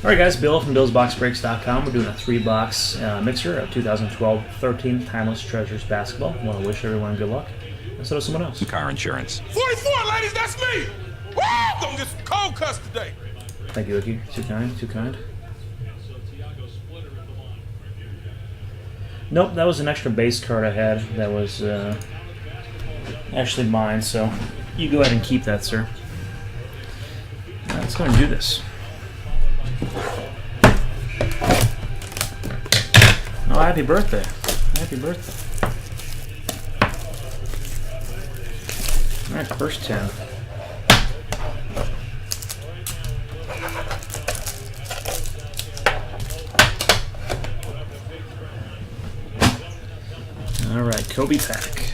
Alright guys, Bill from BillsBoxBreaks.com. We're doing a 3-box mixer of 2012 13 Timeless Treasures basketball. I want to wish everyone good luck. And so does someone else. Car insurance. 44, ladies, that's me! Woo! Gonna get some cold cuts today. Thank you, Icky. Too kind, too kind. Nope, that was an extra base card I had that was actually mine, so you go ahead and keep that, sir. Let's go and do this. Oh, happy birthday. Happy birthday. Alright, first 10. Alright, Kobe pack.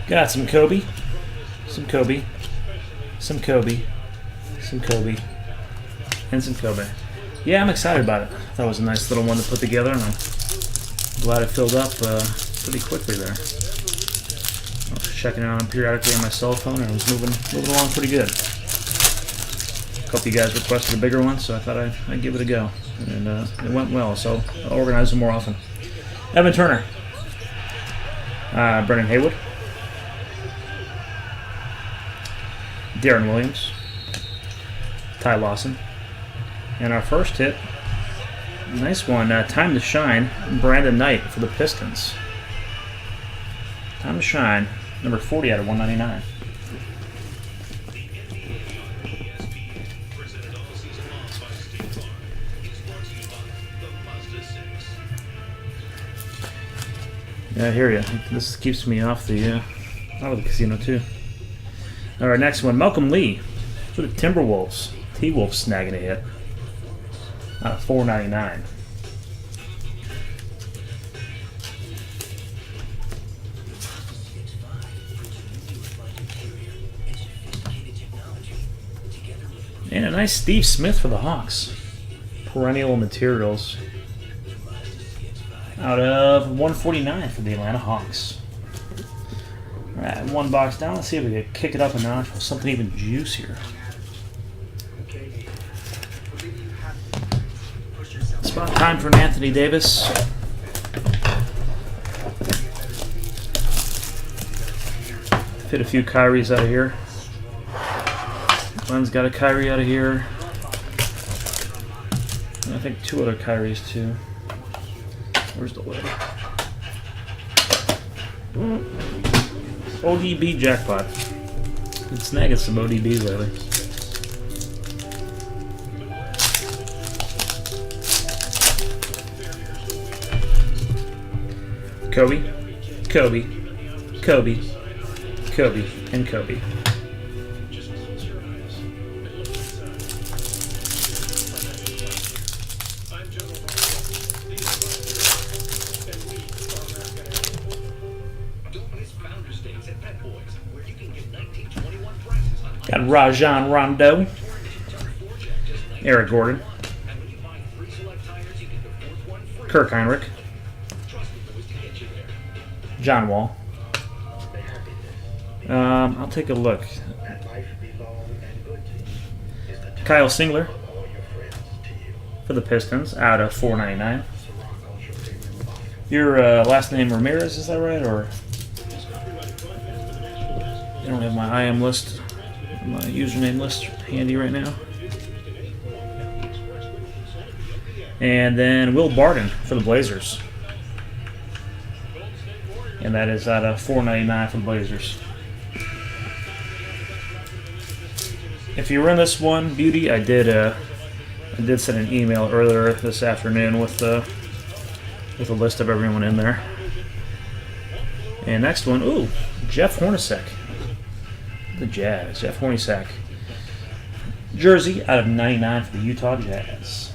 Got some Kobe, some Kobe, some Kobe, some Kobe, and some Kobe. Yeah, I'm excited about it. That was a nice little one to put together, and I'm glad it filled up pretty quickly there. I was checking it out periodically on my cell phone, and it was moving along pretty good. A couple of you guys requested a bigger one, so I thought I'd give it a go, and it went well. So I'll organize them more often. Evan Turner, Brennan Haywood. Darren Williams, Ty Lawson, and our first hit, nice one, Time to Shine, Brandon Knight for the Pistons. Time to Shine, number 40 out of 199. Yeah, I hear you. This keeps me off the casino too. All right, next one, Malcolm Lee for the Timberwolves. T-Wolves snagging a hit out of 499. And a nice Steve Smith for the Hawks. Perennial materials out of 149 for the Atlanta Hawks. Alright, one box down. Let's see if we can kick it up a notch with something even juicier. Spot time for an Anthony Davis. Fit a few Kyries out of here. Glenn's got a Kyrie out of here. And I think 2 other Kyries too. Where's the lid? ODB jackpot. Been snagging some ODBs lately. Kobe, Kobe, Kobe, Kobe, and Kobe. Got Rajon Rondo, Eric Gordon, Kirk Heinrich, John Wall. I'll take a look. Kyle Singler for the Pistons out of 499. Your last name Ramirez, is that right? Or you don't have my IM list, my username list handy right now. And then Will Barton for the Blazers. And that is out of 499 for the Blazers. If you were in this one, Beauty, I did send an email earlier this afternoon with a list of everyone in there. And next one, ooh, Jeff Hornacek. The Jazz, Jeff Hornacek. Jersey out of 99 for the Utah Jazz.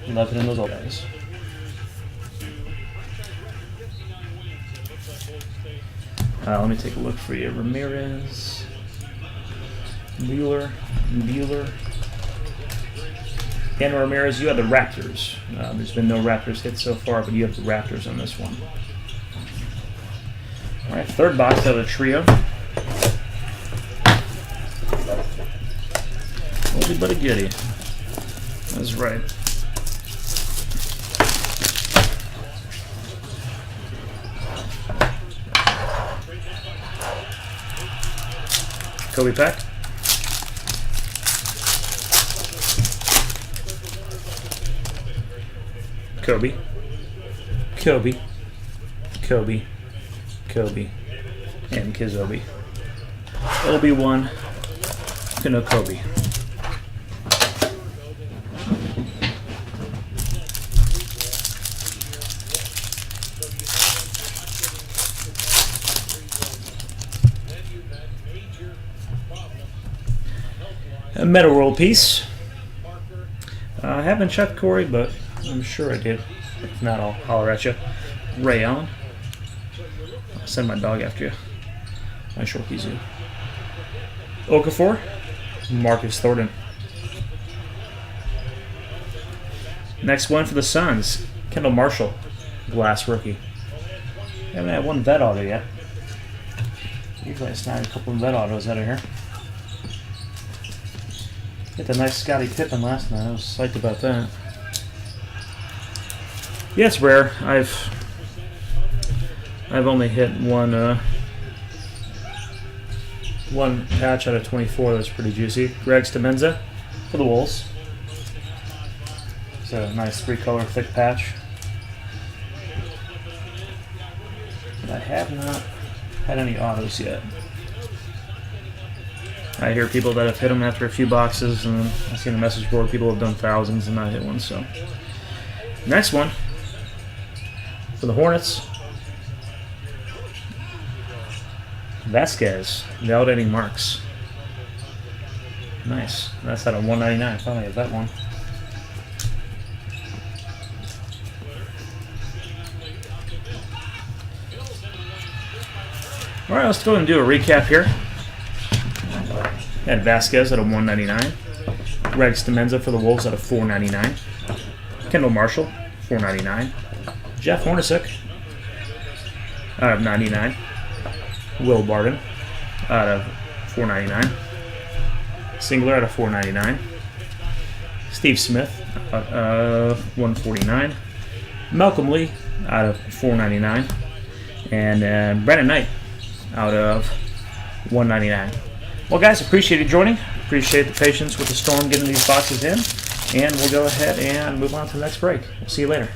Love it in those old days. Let me take a look for you. Ramirez, Bueller. And Ramirez, you have the Raptors. There's been no Raptors hit so far, but you have the Raptors on this one. All right, third box out of the trio. oldie but a goodie. That's right. Kobe pack. Kobe. Kobe. Kobe. Kobe. And Kizobi. Obi-Wan Kenokobe. A Meta World piece. I haven't checked Corey, but I'm sure I did. If not, I'll holler at you. Ray Allen. I'll send my dog after you. My Shorty Zoo. Okafor. Marcus Thornton. Next one for the Suns. Kendall Marshall. Glass rookie. Haven't had one vet auto yet. Usually I snag a couple of vet autos out of here. Hit the nice Scottie Pippen last night. I was psyched about that. Yeah, it's rare. I've only hit one patch out of 24 that's pretty juicy. Greg Stamenza for the Wolves. It's a nice 3-color thick patch. But I have not had any autos yet. I hear people that have hit them after a few boxes, and I've seen the message board people have done thousands and not hit one. So, next one for the Hornets. Vasquez, validating marks. Nice. That's out of 199. Finally have that one. All right, let's go ahead and do a recap here. Had Vasquez at a 199. Greg Stamenza for the Wolves at a 499. Kendall Marshall, 499. Jeff Hornacek out of 99. Will Barton out of 499. Singler out of 499. Steve Smith out of 149. Malcolm Lee out of 499. And Brandon Knight out of 199. Well, guys, appreciate you joining. Appreciate the patience with the storm getting these boxes in. And we'll go ahead and move on to the next break. We'll see you later.